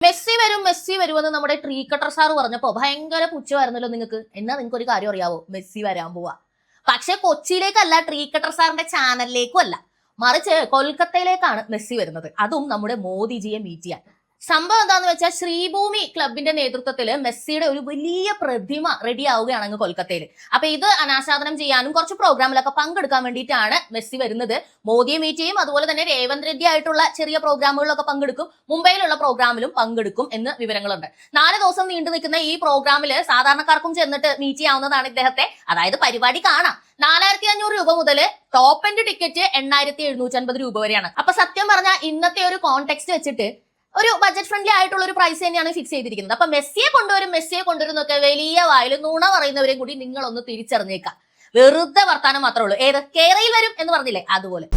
Messi വരുമെന്ന് നമ്മുടെ tree cutter sir പറഞ്ഞപ്പോ ഭയങ്കര പുച്ഛമായിരുന്നല്ലോ നിങ്ങൾക്ക്. എന്നാ നിങ്ങൾക്ക് ഒരു കാര്യം അറിയാവോ? മെസ്സി വരാൻ പോവാ. പക്ഷെ കൊച്ചിയിലേക്കല്ല, ട്രീ കട്ടർ സാറിന്റെ ചാനലിലേക്കും അല്ല, മറിച്ച് കൊൽക്കത്തയിലേക്കാണ് മെസ്സി വരുന്നത്. അതും നമ്മുടെ മോദിജിയെ മീറ്റ് ചെയ്യാൻ. സംഭവം എന്താന്ന് വെച്ചാൽ, ശ്രീഭൂമി ക്ലബിന്റെ നേതൃത്വത്തിൽ മെസ്സിയുടെ ഒരു വലിയ പ്രതിമ റെഡി ആവുകയാണ് കൊൽക്കത്തയിൽ. അപ്പൊ ഇത് അനാച്ഛാദനം ചെയ്യാനും കുറച്ച് പ്രോഗ്രാമിലൊക്കെ പങ്കെടുക്കാൻ വേണ്ടിയിട്ടാണ് മെസ്സി വരുന്നത്. മോദിയെ മീറ്റ് ചെയ്യും, അതുപോലെ തന്നെ രേവന്ത് റെഡ്ഡി ആയിട്ടുള്ള ചെറിയ പ്രോഗ്രാമുകളിലൊക്കെ പങ്കെടുക്കും, മുംബൈയിലുള്ള പ്രോഗ്രാമിലും പങ്കെടുക്കും എന്ന് വിവരങ്ങളുണ്ട്. 4 ദിവസം നീണ്ടു നിൽക്കുന്ന ഈ പ്രോഗ്രാമിൽ സാധാരണക്കാർക്കും ചെന്നിട്ട് മീറ്റ് ചെയ്യാവുന്നതാണ് ഇദ്ദേഹത്തെ. അതായത് പരിപാടി കാണാം. 4500 രൂപ മുതൽ ടോപ്പ് എൻഡ് ടിക്കറ്റ് 8750 രൂപ വരെയാണ്. അപ്പൊ സത്യം പറഞ്ഞാൽ ഇന്നത്തെ ഒരു കോണ്ടെക്സ്റ്റ് വെച്ചിട്ട് ഒരു ബജറ്റ് ഫ്രണ്ട്ലി ആയിട്ടുള്ള ഒരു പ്രൈസ് തന്നെയാണ് ഫിക്സ് ചെയ്തിരിക്കുന്നത്. അപ്പൊ മെസ്സിയെ കൊണ്ടുവരും എന്നൊക്കെ വലിയ വായിൽ നുണ പറയുന്നവരെയും കൂടി നിങ്ങളൊന്ന് തിരിച്ചറിഞ്ഞേക്കാം. വെറുതെ വർത്താനം മാത്രമേ ഉള്ളൂ. ഏത് കേരളയിൽ വരും എന്ന് പറഞ്ഞില്ലേ, അതുപോലെ.